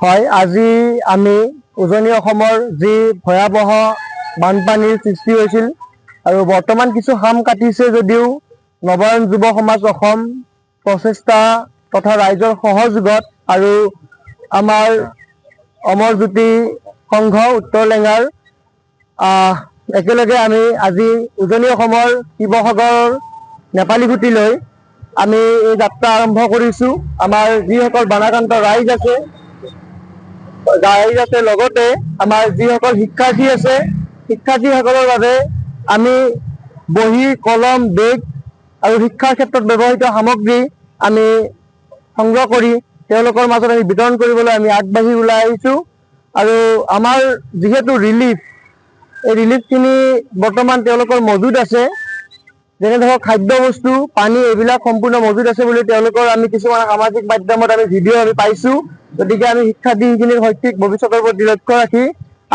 হয়, আজি আমি উজনি অসমৰ যি ভয়াৱহ বানপানীৰ সৃষ্টি হৈছিল আৰু বৰ্তমান কিছু হাম কাটিছে যদিও নবায়ন যুৱ সমাজ অসম প্ৰচেষ্টা তথা ৰাইজৰ সহযোগত আৰু আমাৰ অমৰ জ্যোতি সংঘ উত্তৰ লেঙাৰ একেলগে আমি আজি উজনি অসমৰ শিৱসাগৰ নেপালীগুটিলৈ আমি এই যাত্ৰা আৰম্ভ কৰিছোঁ। আমাৰ যিসকল বানাক্ৰান্ত ৰাইজ আছে লগতে আমাৰ যিসকল শিক্ষাৰ্থী আছে শিক্ষাৰ্থীসকলৰ বাবে আমি বহি কলম বেগ আৰু শিক্ষাৰ ক্ষেত্ৰত ব্যৱহৃত সামগ্ৰী আমি সংগ্ৰহ কৰি তেওঁলোকৰ মাজত আমি বিতৰণ কৰিবলৈ আমি আগবাঢ়ি ওলাই আহিছোঁ। আৰু আমাৰ যিহেতু এই ৰিলিফখিনি বৰ্তমান তেওঁলোকৰ মজুত আছে, যেনে ধৰক খাদ্য বস্তু পানী এইবিলাক সম্পূৰ্ণ মজুত আছে বুলি তেওঁলোকৰ আমি কিছুমান সামাজিক মাধ্যমত আমি ভিডিঅ' আমি পাইছোঁ। গতিকে আমি শিক্ষাৰ্থীখিনিৰ শৈক্ষিক ভৱিষ্যতৰ প্ৰতি লক্ষ্য ৰাখি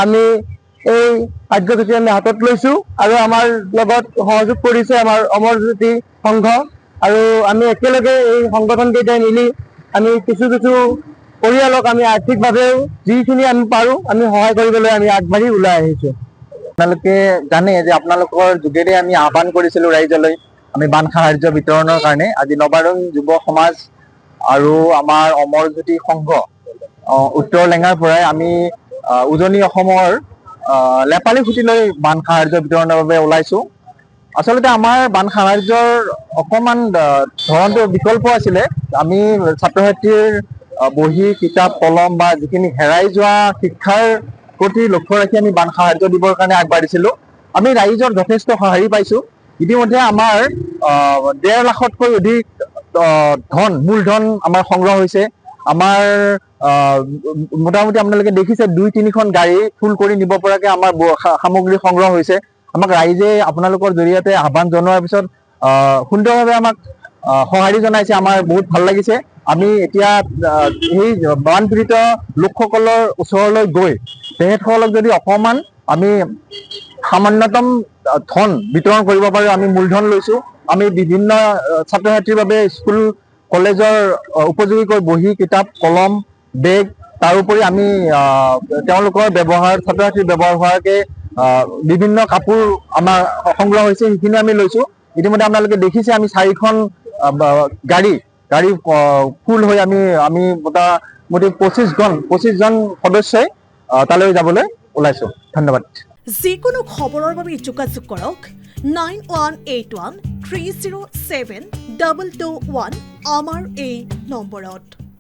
আমি এই কাৰ্যসূচী আমি হাতত লৈছোঁ আৰু আমাৰ লগত সহযোগ কৰিছে আমাৰ অমৰ জ্যোতি সংঘ আৰু আমি একেলগে এই সংগঠনকেইটাই মিলি আমি কিছু পৰিয়ালক আমি আৰ্থিকভাৱেও যিখিনি আমি পাৰোঁ আমি সহায় কৰিবলৈ আমি আগবাঢ়ি ওলাই আহিছোঁ। আপোনালোকে জানে যে আপোনালোকৰ যোগেৰে আমি আহ্বান কৰিছিলোঁ ৰাইজলৈ আমি বান সাহাৰ্য বিতৰণৰ কাৰণে। আজি নবায়ন যুৱ সমাজ আৰু আমাৰ অমৰ জ্যোতি সংঘ উত্তৰ লেঙাৰ পৰাই আমি উজনি অসমৰ নেপালীগুটিলৈ বান সাহাৰ্য বিতৰণৰ বাবে ওলাইছোঁ। আচলতে আমাৰ বান সাহাৰ্যৰ অকণমান ধৰণটো বিকল্প আছিলে। আমি ছাত্ৰ ছাত্ৰীৰ বহি কিতাপ কলম বা যিখিনি হেৰাই যোৱা শিক্ষাৰ প্ৰতি লক্ষ্য ৰাখি আমি বান সাহাৰ্য দিবৰ কাৰণে আগবাঢ়িছিলোঁ। আমি ৰাইজৰ যথেষ্ট সঁহাৰি পাইছোঁ। ইতিমধ্যে আমাৰ 1.5 লাখতকৈ অধিক মূলধন আমাৰ সংগ্ৰহ হৈছে। আমাৰ মোটামুটি আপোনালোকে দেখিছে 2-3খন গাড়ী ফুল কৰি নিব পৰাকৈ আমাৰ সামগ্ৰী সংগ্ৰহ হৈছে। আমাক ৰাইজে আপোনালোকৰ জৰিয়তে আহ্বান জনোৱাৰ পিছত সুন্দৰভাৱে আমাক সঁহাৰি জনাইছে। আমাৰ বহুত ভাল লাগিছে। আমি এতিয়া সেই বানপীড়িত লোকসকলৰ ওচৰলৈ গৈ তেখেতসকলক যদি অকণমান আমি সামান্যতম ধন বিতৰণ কৰিব পাৰোঁ আমি মূলধন লৈছোঁ। আমি বিভিন্ন ছাত্ৰ ছাত্ৰীৰ বাবে স্কুল কলেজৰ উপযোগীকৈ বহি কিতাপ কলম বেগ তাৰোপৰি আমি তেওঁলোকৰ ছাত্ৰ ছাত্ৰীৰ ব্যৱহাৰ হোৱাকৈ বিভিন্ন কাপোৰ আমাৰ সংগ্ৰহ হৈছে, সেইখিনি আমি লৈছোঁ। ইতিমধ্যে আপোনালোকে দেখিছে আমি 4খন গাড়ী ফুল হৈ আমি মোটামুটি 25জন সদস্যই তালৈ যাবলৈ ওলাইছোঁ। ধন্যবাদ। যিকোনো খবৰৰ বাবে যোগাযোগ কৰক 9181 307 221 আমাৰ এই নম্বৰত।